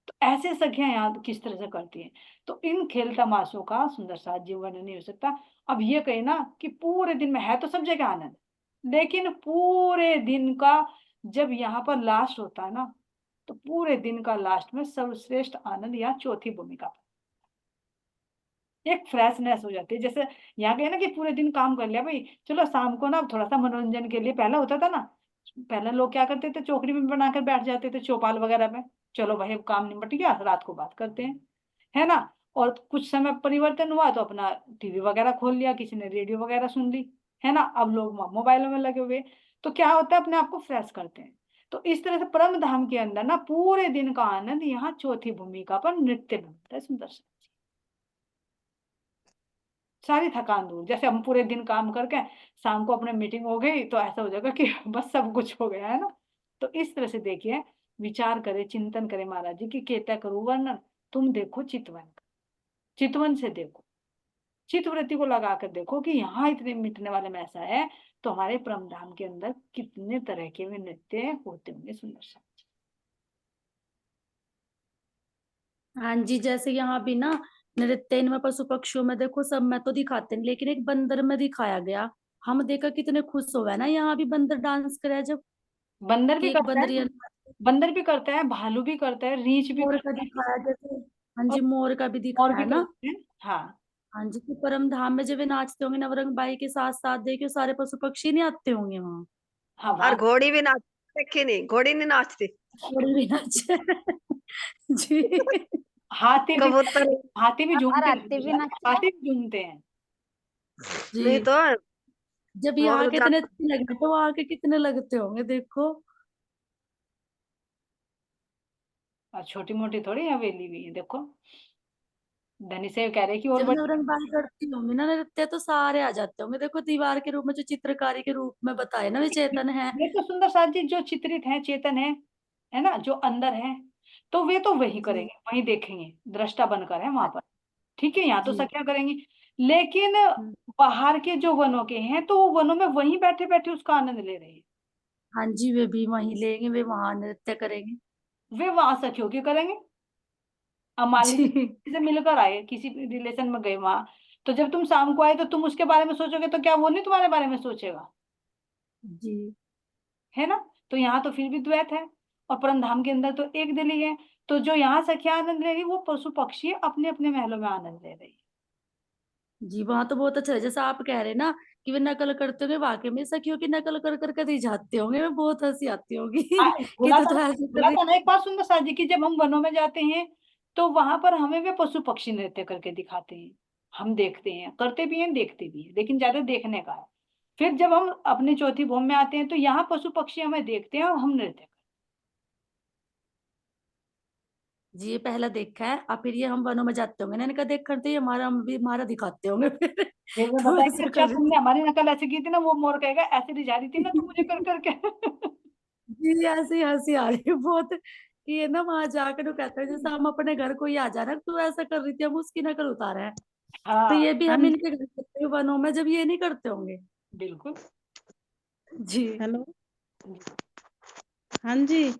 तो ऐसे सखियां यहाँ किस तरह से करती हैं। तो इन खेल तमाशों का सुंदर साथ जी वर्णन नहीं हो सकता। अब ये कहे ना कि पूरे दिन में है तो सब जगह आनंद, लेकिन पूरे दिन का जब यहाँ पर लास्ट होता है ना, तो पूरे दिन का लास्ट में सर्वश्रेष्ठ आनंद यहाँ चौथी भूमिका, एक फ्रेशनेस हो जाती है। जैसे यहाँ कहे ना कि पूरे दिन काम कर लिया भाई, चलो शाम को ना थोड़ा सा मनोरंजन के लिए, पहले होता था ना, पहले लोग क्या करते थे, चौकड़ी में बनाकर बैठ जाते थे चौपाल वगैरह में, चलो भाई अब काम निपट गया, रात को बात करते हैं, है ना। और कुछ समय परिवर्तन हुआ तो अपना टीवी वगैरह खोल लिया, किसी ने रेडियो वगैरह सुन ली, है ना। अब लोग मोबाइलों में लगे हुए, तो क्या होता है, अपने आप को फ्रेश करते हैं। तो इस तरह से परम धाम के अंदर ना पूरे दिन का आनंद यहाँ चौथी भूमिका पर नृत्य बनता है। सुंदर सा सारी थकान दूर, जैसे हम पूरे दिन काम करके शाम को अपने मीटिंग हो गई तो ऐसा हो जाएगा कि बस सब कुछ हो गया, है ना। तो इस तरह से देखिए, विचार करे, चिंतन करे महाराज जी की, कहता करूँ वर्णन, तुम देखो चितवन का, चितवन से देखो, चित्तवृत्ति को लगा कर देखो कि यहाँ इतने मिटने वाले में ऐसा है, तो हमारे परमधाम के अंदर कितने तरह के वे नृत्य होते होंगे। सुंदर सा हाँ जी, जैसे यहाँ भी ना नृत्य इनमें पशु पक्षियों में देखो सब में तो दिखाते हैं, लेकिन एक बंदर में दिखाया गया, हम देखा कितने खुश हो गए ना, यहाँ भी बंदर डांस करे जब, बंदर भी कि एक करता बंदर है, बंदर भी करता है, भालू भी करता है, रीछ भी मोर का करता है, दिखाया जैसे, हाँ और जी मोर का भी और दिखाया भी ना। करते हैं। हाँ हाँ जी, तो परम धाम में जब वे नाचते होंगे नवरंग बाई के साथ साथ, देखियो सारे पशु पक्षी नहीं आते होंगे वहाँ। हाँ और वहां घोड़ी भी नाच देखी नहीं, घोड़ी नहीं नाचती, बड़ी भी नाचे जी। हाथी भी, कबूतर हाथी भी और झूमते आते भी हैं, नाचते हाथी भी झूमते हैं। नहीं जी, तो जब वो यहाँ लोग के इतने अच्छे लगे तो वहाँ के कितने लगते होंगे देखो। और छोटी मोटी थोड़ी हवेली भी है, देखो धनी से कह रहे कि और जब बड़ी। नवरंग बाई करती होंगी ना नृत्य तो सारे आ जाते होंगे, देखो दीवार के रूप में जो चित्रकारी के रूप में बताए ना वे चेतन है। ये तो सुंदर साथ जी जो चित्रित है, चेतन है ना, जो अंदर है, तो वे तो वही जी करेंगे, वही देखेंगे, दृष्टा बनकर है वहां पर। ठीक है, यहाँ तो जी। सख्या करेंगी, लेकिन हम्म, बाहर के जो वनों के हैं, तो वो वनों में वहीं बैठे बैठे उसका आनंद ले रहे हैं। हाँ जी, वे भी वहीं लेंगे, वे वहां नृत्य करेंगे। वे वहां सखियों के करेंगे। अब मान लीजिए जी किसी से मिलकर आए, किसी रिलेशन में गए वहां, तो जब तुम शाम को आए तो तुम उसके बारे में सोचोगे, तो क्या वो नहीं तुम्हारे बारे में सोचेगा, जी है ना। तो यहाँ तो फिर भी द्वैत है, और परम धाम के अंदर तो एक दिली है। तो जो यहाँ सखिया आनंद ले रही, वो पशु पक्षी अपने अपने महलों में आनंद ले रही जी, वहां तो बहुत अच्छा है, जैसा आप कह रहे ना कि वे नकल करते होंगे, वाकई में सखियों की नकल कर कर दी जाते होंगे, वे बहुत हंसी आती होगी है। कि तू तो ऐसे कर बोला रही। था ना एक बार सुंदर सा जी की, जब हम वनों में जाते हैं तो वहां पर हमें वे पशु पक्षी नृत्य करके दिखाते हैं, हम देखते हैं, करते भी हैं, देखते भी हैं, लेकिन ज्यादा देखने का है। फिर जब हम अपनी चौथी भूमि में आते हैं तो यहाँ पशु पक्षी हमें देखते हैं और हम नृत्य करते जी ये पहला देखा है, और फिर ये हम वनों में जाते होंगे ना, इनका देख करते ही हमारा, हम भी हमारा दिखाते होंगे फिर हैं। फिर वो तो बताएंगे ऐसा अच्छा कर रही तुमने थी। हमारी नकल ऐसे की थी ना, वो मोर कहेगा ऐसे रिझा रही थी ना तुम मुझे कर करके। जी ऐसे ही हंसी आ रही है बहुत, कि ये ना वहां जाकर तो कहते हैं जैसे हम अपने घर को ही आ जाना, तू ऐसा कर रही थी, हम उसकी नकल उतारा है। तो हाँ ये भी हाँ हम जी। इनके घर करते हैं वनों में, जब ये नहीं करते होंगे। बिल्कुल। जी हेलो। हाँ जी,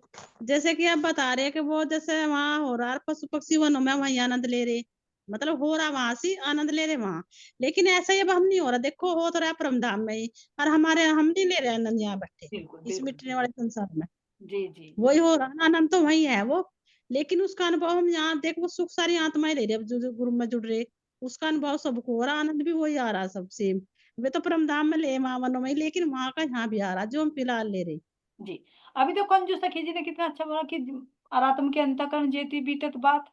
जैसे कि आप बता रहे हैं कि वो जैसे वहां हो रहा है पशु पक्षी वनों में वही आनंद ले रहे, मतलब हो रहा वहां से आनंद ले रहे वहां, लेकिन ऐसा ही अब हम नहीं हो रहा, देखो हो तो रहा है परमधाम में ही, और हमारे हम नहीं ले रहे आनंद यहाँ बैठे बिल्कुल इस बिल्कुल मिटने वाले संसार में। जी जी वही हो रहा है, आनंद तो वही है वो, लेकिन उसका अनुभव हम यहाँ देखो सुख सारी आत्माएं ले रही है, अब जो जो गुरु में जुड़ रहे उसका अनुभव सबको हो रहा, आनंद भी वही आ रहा सब सेम। वे तो परमधाम में ले वहां वनों में ही, लेकिन वहां का यहाँ भी आ रहा जो हम फिलहाल ले रहे। जी। अभी तो कंजूस सखी जी ने कितना अच्छा बोला कि आरातम के अंतःकरण जेती बीतत बात,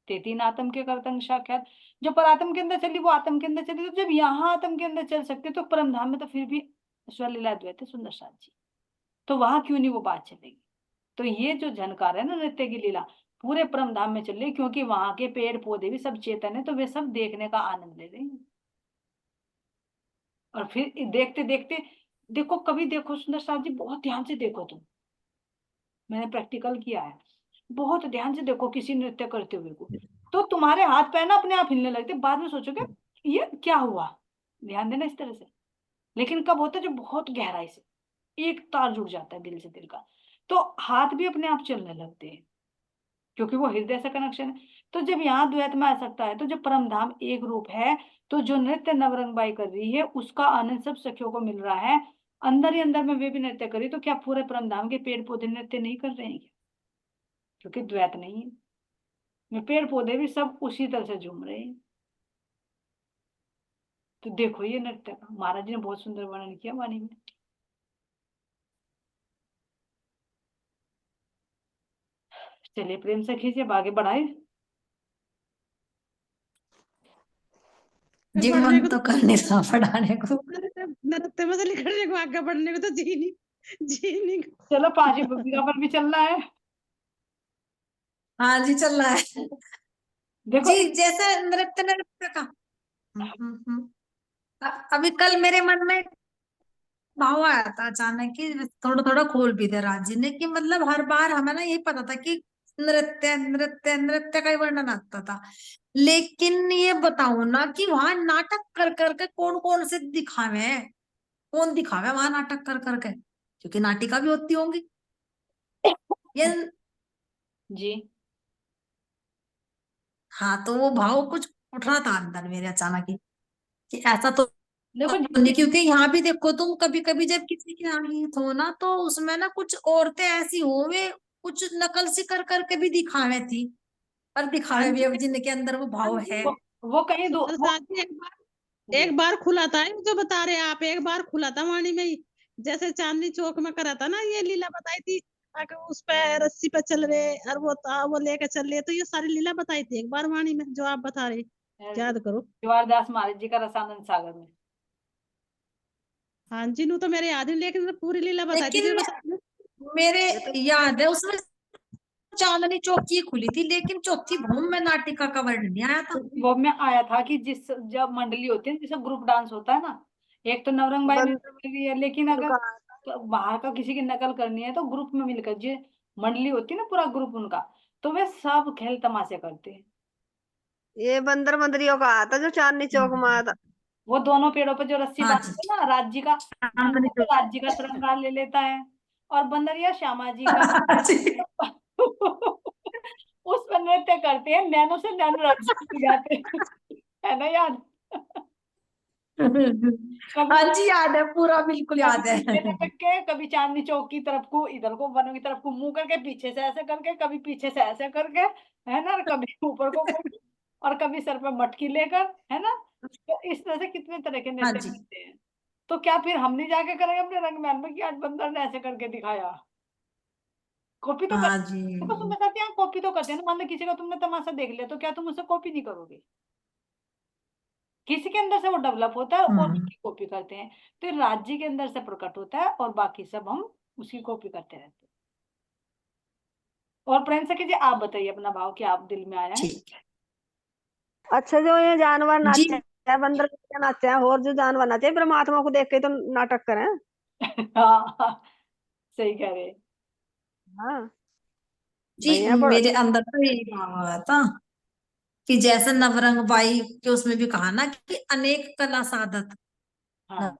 तेती नातम के करतंग साक्षात। जो परातम के अंदर चली वो आत्म के अंदर चली, तो जब यहाँ आत्म के अंदर चल सकते तो परम धाम में तो फिर भी स्वलीला द्वैत है सुंदर साथ जी, तो वहां क्यों नहीं वो बात चलेगी। तो ये जो झनकार है ना नृत्य की लीला, पूरे परम धाम में चल रही, क्योंकि वहां के पेड़ पौधे भी सब चेतन है, तो वे सब देखने का आनंद ले रहे हैं। और फिर देखते देखते देखो, कभी देखो सुंदर साथ जी, बहुत ध्यान से देखो तुम, मैंने प्रैक्टिकल किया है, बहुत ध्यान से देखो किसी नृत्य करते हुए को, तो तुम्हारे हाथ पैर ना अपने आप हिलने लगते, बाद में सोचोगे ये क्या हुआ। ध्यान देना इस तरह से। लेकिन कब होता है, जो बहुत गहराई से एक तार जुड़ जाता है दिल से दिल का, तो हाथ भी अपने आप चलने लगते हैं। क्योंकि वो हृदय से कनेक्शन है। तो जब यहाँ द्वैत में आ सकता है, तो जब परम धाम एक रूप है, तो जो नृत्य नवरंग बाई कर रही है उसका आनंद सब सखियों को मिल रहा है, अंदर ही अंदर में वे भी नृत्य करी, तो क्या पूरे परम धाम के पेड़ पौधे नृत्य नहीं कर रहे हैं क्या? क्योंकि द्वैत नहीं है, में पेड़ पौधे भी सब उसी तरह से झूम रहे हैं। तो देखो ये नृत्य का महाराज जी ने बहुत सुंदर वर्णन किया वाणी में। चलिए प्रेम से खींचिए, अब आगे बढ़ाए। जी बढ़ने मन को तो करने था पढ़ाने को। नृत्य में से निकलने को, आगे बढ़ने को तो जी नहीं। चलो पांचवी भूमिका पर भी चलना है। हाँ जी चल रहा है देखो जी, जैसे नृत्य नृत्य का अभी कल मेरे मन में भाव आया था अचानक कि थोड़ा थोड़ा खोल भी दे राज जी ने, कि मतलब हर बार हमें ना यही पता था कि नृत्य नृत्य नृत्य का ही वर्णन आता था, लेकिन ये बताओ ना कि वहां नाटक कर करके कौन कौन से दिखावे हैं, कौन दिखावे वहां नाटक कर करके, क्योंकि नाटिका भी होती होंगी ये। जी हाँ तो वो भाव कुछ उठ रहा था अंदर मेरे अचानक ही कि ऐसा तो देखो नहीं, क्योंकि यहाँ भी देखो तुम, कभी कभी जब किसी के यहाँ गीत हो ना तो उसमें ना कुछ औरतें ऐसी हो वे कुछ नकल सी कर करके भी दिखावे थी, और हाँ दिखावे भी जी, अब जिनके अंदर वो भाव है। वो कहीं दो वो, साथी एक बार खुला था, जो बता रहे हैं आप, एक बार खुला था वाणी में ही, जैसे चांदनी चौक में करा था ना, ये लीला बताई थी, उस पे रस्सी पे चल रहे और वो लेके चल रहे, तो ये सारी लीला बताई थी एक बार वाणी में, जो आप बता रहे, याद करो। जवाहरदास महाराज जी का रसानंद सागर में। हाँ जी, नू तो मेरे याद नहीं, लेकिन पूरी लीला बताई थी, जो लेकिन बता रहे। मेरे याद है उसमें चांदनी चौक की खुली थी, लेकिन चौथी भूमि में नाटिका का वर्णन नहीं आया था। वो में आया था कि जिस जब मंडली होती है, जैसे ग्रुप डांस होता है ना, एक तो नवरंग बाई ने बंदर करी है, लेकिन अगर का तो बाहर का किसी की नकल करनी है तो ग्रुप में मिलकर, जो मंडली होती है ना पूरा ग्रुप उनका, तो वे सब खेल तमाशे करते हैं। ये बंदर बंदरियों का आता जो चांदनी चौक में आया था। वो दोनों पेड़ों पर जो रस्सी हाँ जी बांधते हैं ना, राज्य का चांदनी तो चौक। राज्य का तिरंगा ले लेता है, और बंदरिया श्यामा जी का जी। उस पर नृत्य करते हैं, नैनो से नैनो राज्य जाते हैं। है ना याद? कभी हाँ जी याद है, पूरा बिल्कुल कभी याद है। पीछे लटक के, कभी चांदनी चौक की तरफ को, इधर को वनों की तरफ को मुंह करके, पीछे से ऐसे करके, कभी पीछे से ऐसे करके, है ना, और कभी ऊपर को करके, और कभी सर पे मटकी लेकर, है ना। तो इस तरह से कितने तरह के हाँ नृत्य जी करते हैं। तो क्या फिर हम नहीं जाके करेंगे अपने रंगमहल में कि आज बंदर ने ऐसे करके दिखाया? कॉपी तो कर, हाँ जी देखो सुनने साथी, यहाँ कॉपी तो करते हैं ना। मान लो किसी का तुमने तमाशा देख लिया, तो क्या तुम उसे कॉपी नहीं करोगे? किसी के अंदर से वो डेवलप होता है और हम्म उसकी कॉपी करते हैं। तो ये राज्य के अंदर से प्रकट होता है और बाकी सब हम उसकी कॉपी करते रहते हैं। और प्रेम से कीजिए, आप बताइए अपना भाव, क्या आप दिल में आया है? ठीक है अच्छा, जो ये जानवर जी। नाचे हैं, बंदर नाचे हैं, और जो जानवर नाचे हैं, परमात्मा को देख के तो नाटक करें। हाँ सही कह रहे हैं। हाँ जी भैया पर मेरे अंदर तो यही भाव आया था कि जैसे नवरंग बाई के उसमें भी कहा ना कि अनेक कला साधक, हाँ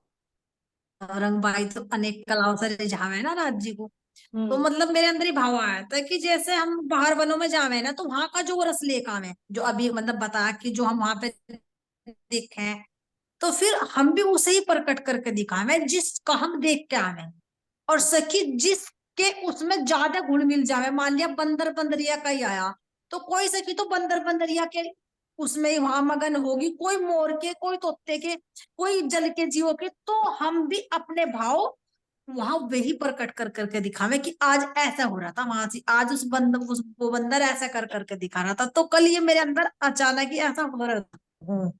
नवरंग बाई तो अनेक कलाओं से रिझावे ना राज्य को। तो हम्म मतलब मेरे अंदर ही भाव आया था कि जैसे हम बाहर वनों में जावे ना, तो वहां का जो रस लेकर आवे, जो अभी मतलब बताया कि जो हम वहां पे देखे हैं, तो फिर हम भी उसे ही प्रकट करके दिखावे जिसका हम देख के आवे। और सखी जिसके उसमें ज्यादा गुण मिल जावे, मान लिया बंदर बंदरिया का ही आया, तो कोई सखी तो बंदर बंदरिया के उसमें ही वहां मगन होगी, कोई मोर के, कोई तोते के, कोई जल के जीवों के, तो हम भी अपने भाव वहां वही प्रकट कर करके दिखावे कि आज ऐसा हो रहा था वहां से, आज उस बंदर वो बंदर ऐसा कर करके दिखा रहा था, तो कल ये मेरे अंदर अचानक ही ऐसा हो रहा था।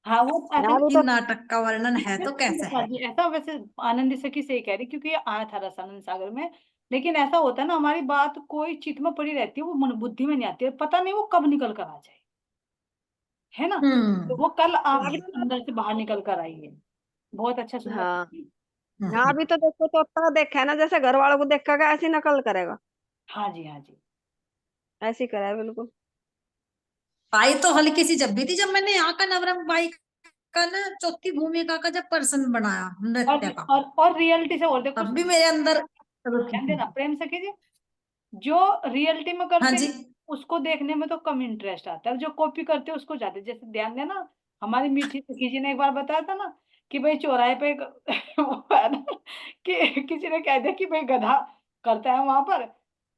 हाँ वो ऐसा यहाँ भी कि तो नाटक का वर्णन है तो कैसे है। जी, ऐसा वैसे आनंदी सखी से ही कह रही, क्योंकि ये आया था रसानंद सागर में। लेकिन ऐसा होता है ना, हमारी बात कोई चित्त में पड़ी रहती है, वो मन बुद्धि में नहीं आती है, पता नहीं वो कब निकल कर आ जाए, है ना। तो वो कल यहाँ भी आपके तो अंदर से बाहर निकल कर आई है। बहुत अच्छा सुंदर। हाँ, यहाँ भी तो देखो, तोता देखा है ना, जैसे घर वालों को देखा ऐसी नकल करेगा, हाँ जी हाँ जी। ऐसी करे है बिल्कुल। आई तो हल्की सी जब भी थी, जब मैंने यहाँ का नवरंग बाई का ना चौथी भूमिका का जब पर्सन बनाया नृत्य का, और रियलिटी से और देखो, तब भी मेरे अंदर रुचि ध्यान थी। देना प्रेम से कीजिए, जो रियलिटी में हाँ करते जी हैं उसको देखने में तो कम इंटरेस्ट आता है, जो कॉपी करते हैं उसको ज्यादा। जैसे ध्यान देना, हमारी मीठी सखी जी ने एक बार बताया था ना कि भाई चौराहे पे वो है ना कि किसी ने कह दिया कि भाई गधा करता है वहां पर,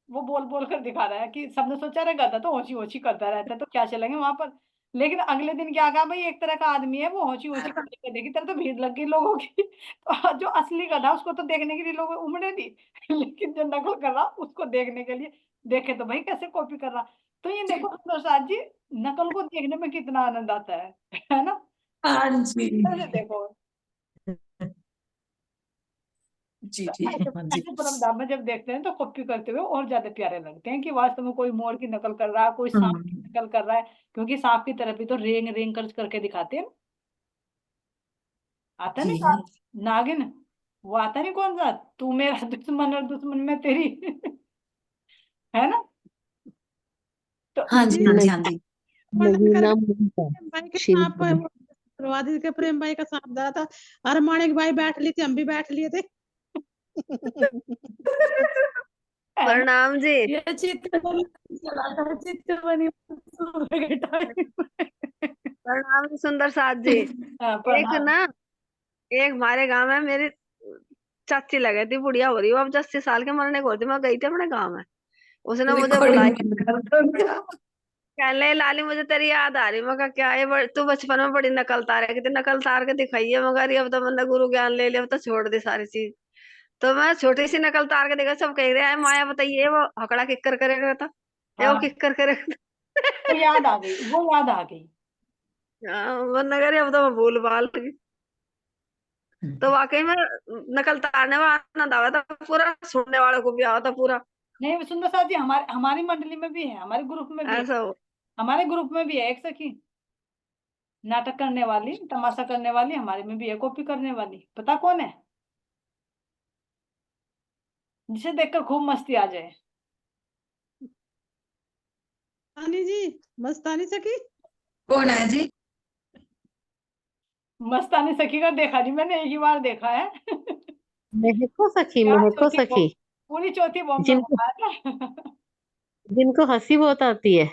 वो बोल बोल कर दिखा रहा है कि सबने सोचा रहा गधा तो ऊंची ऊंची करता रहता है तो क्या चलेंगे वहां पर। लेकिन अगले दिन क्या कहा, भाई एक तरह का आदमी है वो ऊंची ऊंची करके देखी तरह तो भीड़ लग गई लोगों की तो जो असली गधा उसको तो देखने के लिए लोग उमड़े नहीं लेकिन जो नकल कर रहा उसको देखने के लिए देखे तो भाई कैसे कॉपी कर रहा। तो ये देखो प्रसाद जी, नकल को देखने में कितना आनंद आता है ना। हाँ जी इधर से देखो, जी तो जी ऐसे हाँ जी। ऐसे परमधाम में जब देखते हैं तो कॉपी करते हुए और ज्यादा प्यारे लगते हैं कि वास्तव में कोई मोर की नकल कर रहा है, कोई सांप की हम्म, नकल कर रहा है। क्योंकि सांप की तरफ भी तो रेंग रेंग कर करके दिखाते हैं, आता जी नहीं नागिन, वो आता नहीं कौन सा, तू मेरा दुश्मन और दुश्मन में तेरी है ना। तो हाँ जी हाँ जी नहीं हाँ जी। वर्णन नहीं करके नाम नहीं था प्रेम भाई के शिव सांप वो प्रवादी के प्रेम भाई का सांप डरा था। अरे माणिक भाई बैठ ली थी, हम भी बैठ लिए थे। है ना, प्रणाम जी। ये चित्रबनी चला था, चित्रबनी सुबह के टाइम में। प्रणाम जी, सुंदर साथ जी। हाँ, एक प्रणाम। ना, एक हमारे गांव में मेरी चाची लगी थी, बुढ़िया हो रही, वो अब 80 साल के मरने को होती। मैं गई थी अपने गांव में, उसने मुझे बुलाई, रिकॉर्डिंग बंद कर दो क्या? कहने लाली मुझे तेरी याद आ रही। मैं कहा क्या है, तू बचपन में बड़ी नकल तारे की थी, नकल तार के दिखाई है। मगर ये अब तो मैंने गुरु ज्ञान ले लिया, अब तो छोड़ दी सारी चीज। तो मैं छोटी सी नकल तार के देखा, सब कह रहे हैं माया बताइए वो हकड़ा किक्कर करेगा था, ये वो हाँ, किक्कर करेगा वो याद आ गई, वो याद आ गई। हाँ, वरना करे अब तो मैं भूल भाल गई। तो वाकई में नकल तारने में आनंद आया था पूरा, सुनने वालों को भी आया था पूरा। नहीं सुंदर साथ जी, हमारे हमारी मंडली में भी है, हमारे ग्रुप में भी है, ऐसा हो। हमारे ग्रुप में भी है एक सखी नाटक करने वाली, तमाशा करने वाली, हमारे में भी है कॉपी करने वाली। पता कौन है, जिसे देखकर खूब मस्ती आ जाए। मस्तानी जी, मस्तानी सखी। कौन है जी? मस्तानी सखी का देखा जी मैंने, एक ही बार देखा है महको सखी, क्या महको चौथी सखी, पूरी चौथी बॉम्ब में जिनको घुमाया था जिनको हंसी बहुत आती है,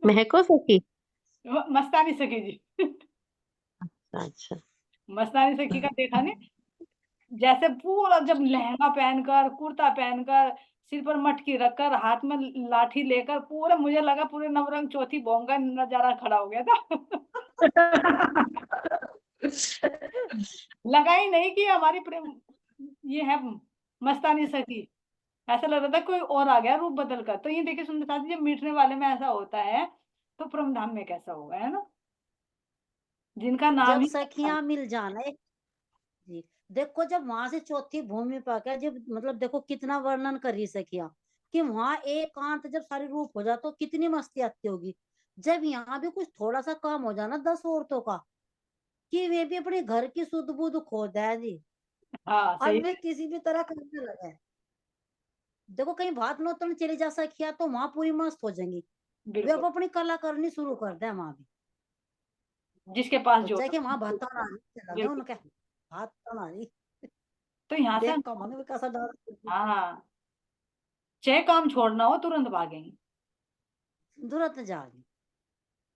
महको सखी। मस्तानी सखी जी अच्छा। मस्तानी सखी का देखा नहीं, जैसे पूरा जब लहंगा पहनकर, कुर्ता पहनकर, सिर पर मटकी रखकर, हाथ में लाठी लेकर, पूरा मुझे लगा पूरे नवरंग चौथी बॉम्ब का नजारा खड़ा हो गया था लगा ही नहीं कि हमारी प्रेम ये है मस्तानी सखी, ऐसा लग रहा था कोई और आ गया रूप बदल कर। तो ये देखिए सुंदर साथी, जब मीटने वाले में ऐसा होता है तो परमधाम में कैसा होगा, है ना, जिनका नाम जब ही सखियां मिल जाना जी, देखो जब वहां से चौथी भूमि पर आकर जब मतलब देखो कितना वर्णन कर रही सखियां कि वहां एकांत जब सारी रूप हो जाए तो कितनी मस्ती आती होगी। जब यहाँ भी कुछ थोड़ा सा काम हो जाना 10 औरतों का, कि वे भी अपने घर की सुध बुध खो जाए जी, हाँ और सही वे किसी भी तरह करने लगे। देखो कहीं बात नौतन चली जा सखिया तो वहां पूरी मस्त हो जाएंगी। वे अब बिल्कुल, अपनी कला करनी शुरू कर दे वहां भी। जिसके पास तो जो चाहे होता कि है, वहां भाता ना चला गया बिल्कुल। उनके हाथ ना रही, तो यहाँ से देख का मन भी कैसा डर। हाँ, चाहे काम छोड़ना हो तुरंत भागेंगे। तुरंत जागी।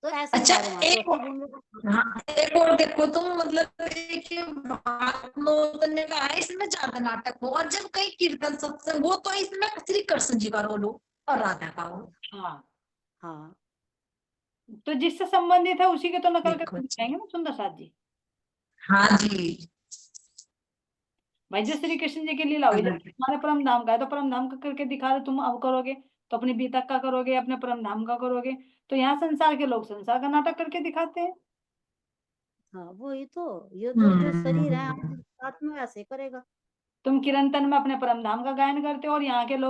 तो ऐसे अच्छा, हमारे वहां एक चौथी भूमि को। हाँ एक और देखो तुम, मतलब एक ये भागवत ने कहा है इसमें ज्यादा नाटक हो, और जब कहीं कीर्तन सत्संग हो तो इसमें श्री कृष्ण जी का रोल हो और राधा का हो। हाँ, हाँ तो जिससे संबंधित है उसी के तो नकल देखो करके दिखाएंगे ना सुंदर साथ जी। हाँ जी। भाई जो श्री कृष्ण जी की लीला हुई, जब तुम्हारे परम धाम का है तो परम धाम का करके दिखा दो, तुम अब करोगे तो अपनी बीतक का करोगे, अपने परम धाम का करोगे। तो यहाँ संसार के लोग संसार का नाटक करके दिखाते हैं। हाँ वही तो, ये जो जो शरीर है हम्म। आत्मा ऐसे करेगा। तुम किरंतन में अपने परम धाम का गायन करते हो और यहाँ के लोग